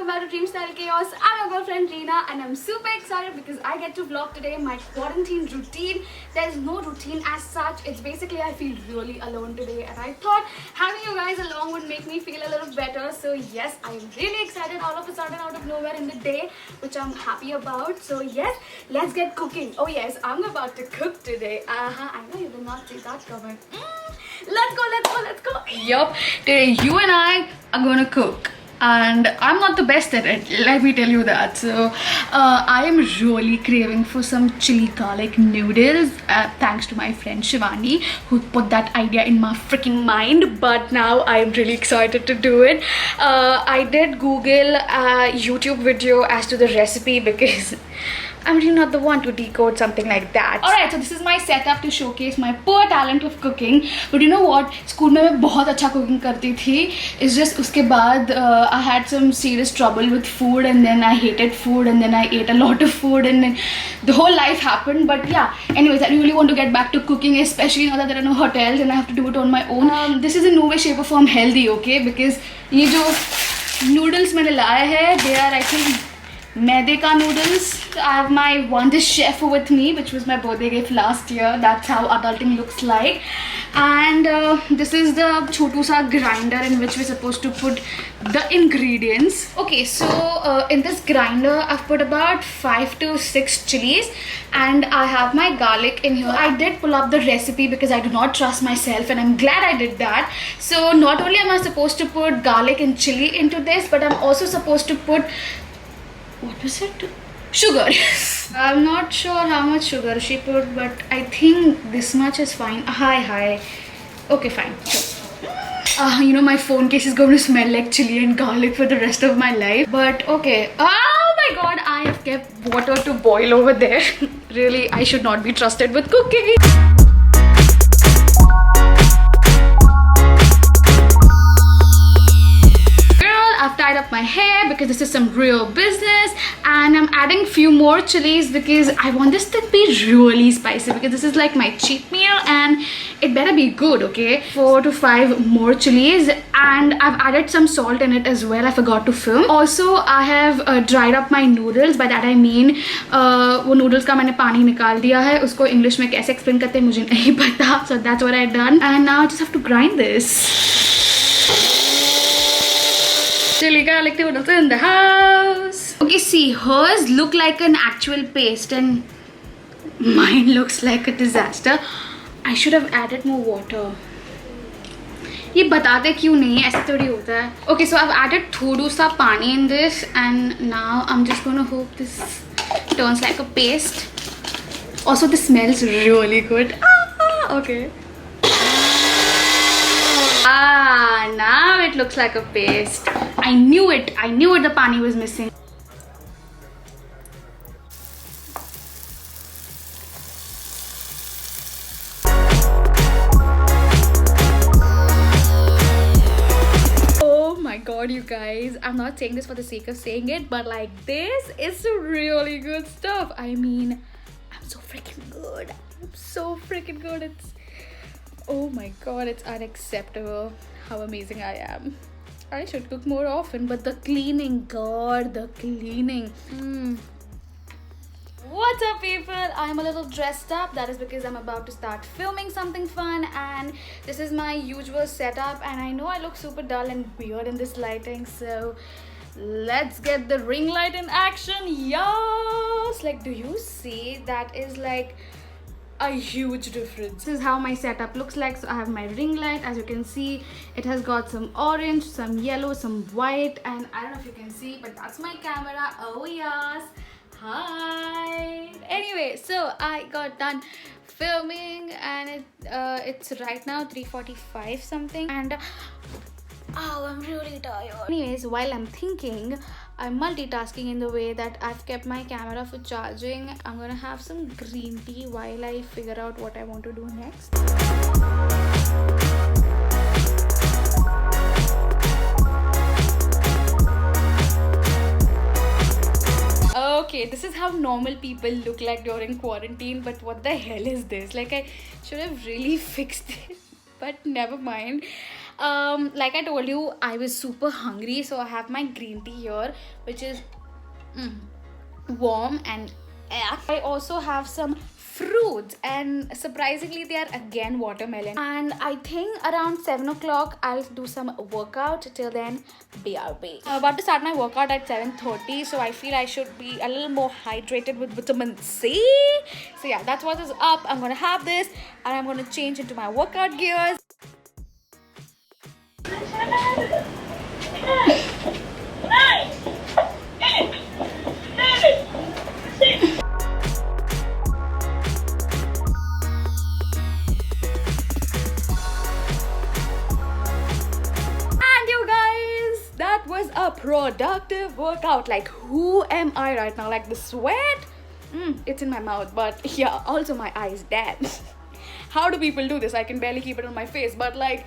welcome back to Dream Style Chaos. I'm your girlfriend Reena and I'm super excited because I get to vlog today my quarantine routine. There's no routine as such. It's basically I feel really alone today and I thought having you guys along would make me feel a little better. So yes, I'm really excited all of a sudden out of nowhere in the day, which I'm happy about. So yes, let's get cooking. Oh yes, I'm about to cook today. I know you did not see that coming. Let's go. Yup, today you and I are gonna cook. And I'm not the best at it, let me tell you that. So I am really craving for some chili garlic noodles, thanks to my friend Shivani who put that idea in my freaking mind. But now I'm really excited to do it. I did Google a YouTube video as to the recipe because I'm really not the one to decode something like that. Alright, so this is my setup to showcase my poor talent of cooking. But you know what? School में मैं बहुत अच्छा cooking करती थी. It's just उसके बाद I had some serious trouble with food and then I hated food and then I ate a lot of food and then the whole life happened. But yeah, anyways, I really want to get back to cooking, especially now that there are no hotels and I have to do it on my own. This is in no way, shape or form healthy, okay? Because ये जो noodles मैंने लाए हैं, they are I think मैदे का noodles. I have my wonder chef with me, which was my birthday gift last year. That's how adulting looks like. And this is the chotu sa grinder in which we're supposed to put the ingredients. Okay, so in this grinder I've put about 5 to 6 chilies and I have my garlic in here. I did pull up the recipe because I do not trust myself and I'm glad I did that. So not only am I supposed to put garlic and chili into this, but I'm also supposed to put, what was it? Sugar. I'm not sure how much sugar she put, but I think this much is fine. Hi. Okay, fine. Sure. You know, my phone case is going to smell like chili and garlic for the rest of my life. But okay. Oh my god, I have kept water to boil over there. Really, I should not be trusted with cooking. I've tied up my hair because this is some real business and I'm adding few more chilies because I want this to be really spicy because this is like my cheat meal and it better be good, okay? 4 to 5 more chilies and I've added some salt in it as well. I forgot to film. Also, I have dried up my noodles. By that I mean वो noodles का मैंने पानी निकाल दिया है. उसको English में कैसे explain करते हैं मुझे नहीं पता. So that's what I've done and now I just have to grind this. Chili garlic noodles in the house. Okay, see, hers look like an actual paste and mine looks like a disaster. I should have added more water. ये बताते क्यों नहीं ऐसा थोड़ी होता है. Okay, so I've added थोड़ा सा पानी in this and now I'm just gonna hope this turns like a paste. Also, this smells really good. Okay. Now it looks like a paste. I knew it, the pani was missing. Oh my god, you guys, I'm not saying this for the sake of saying it, but like this is really good stuff. I mean, I'm so freaking good. It's, oh my god, it's unacceptable how amazing I am. I should cook more often, but the cleaning, god, the cleaning. What's up, people? I'm a little dressed up. That is because I'm about to start filming something fun and this is my usual setup and I know I look super dull and weird in this lighting, so let's get the ring light in action. Yes! Like, do you see? That is like a huge difference. This is how my setup looks like. So I have my ring light. As you can see, it has got some orange, some yellow, some white, and I don't know if you can see, but that's my camera. Oh yes, hi. Anyway, so I got done filming and it's right now 3:45 something and oh, I'm really tired. Anyways, while I'm thinking, I'm multitasking in the way that I've kept my camera for charging. I'm gonna have some green tea while I figure out what I want to do next. Okay, this is how normal people look like during quarantine, but what the hell is this? Like, I should have really fixed it, but never mind. Like I told you, I was super hungry, so I have my green tea here, which is warm, and I also have some fruits, and surprisingly they are again watermelon. And I think around 7 o'clock I'll do some workout. Till then, BRB. I'm about to start my workout at 7:30, so I feel I should be a little more hydrated with vitamin C. So yeah, that's what is up. I'm gonna have this and I'm gonna change into my workout gears. Was a productive workout. Like, who am I right now? Like, the sweat, it's in my mouth, but yeah, also my eyes. Damn. How do people do this? I can barely keep it on my face, but like,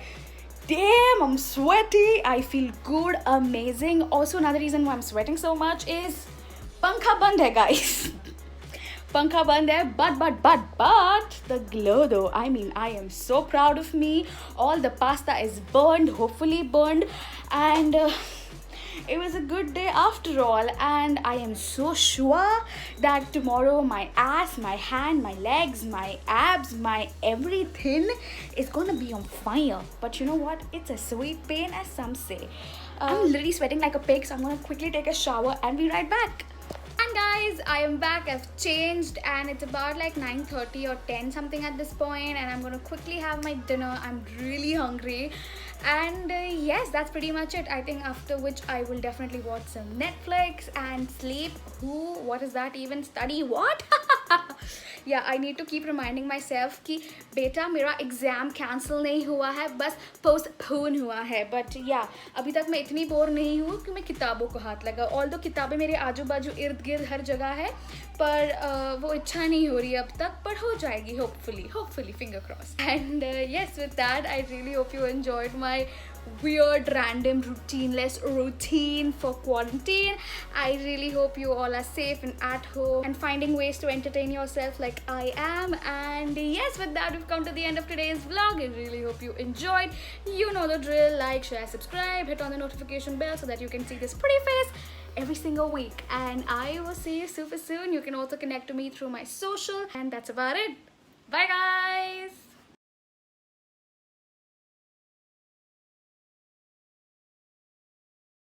damn, I'm sweaty. I feel good, amazing. Also, another reason why I'm sweating so much is pankha band hai, guys. Pankha band hai, but the glow though. I mean, I am so proud of me. All the pasta is burned, hopefully burned, and it was a good day after all. And I am so sure that tomorrow my ass, my hand, my legs, my abs, my everything is gonna be on fire. But you know what? It's a sweet pain, as some say. I'm literally sweating like a pig, so I'm gonna quickly take a shower and be right back. And guys, I am back. I've changed and it's about like 9:30 or 10 something at this point, and I'm gonna quickly have my dinner. I'm really hungry, and yes, that's pretty much it. I think after which I will definitely watch some Netflix and sleep. What is that even? Study what? Yeah, I need to keep reminding myself कि बेटा मेरा exam cancel नहीं हुआ है, बस postpone हुआ है. But या अभी तक मैं इतनी बोर नहीं हूँ कि मैं किताबों को हाथ लगा. ऑल्दो किताबें मेरे आजू बाजू इर्द गिर्द हर जगह है, पर वो इच्छा नहीं हो रही अब तक, पर हो जाएगी hopefully finger crossed. And yes, with that, I really hope you enjoyed my weird random routineless routine for quarantine. I really hope you all are safe and at home and finding ways to entertain yourself like I am. And yes, with that, we've come to the end of today's vlog. I really hope you enjoyed. You know the drill. Like, share, subscribe, hit on the notification bell so that you can see this pretty face every single week. And I will see you super soon. You can also connect to me through my social, and that's about it. Bye guys.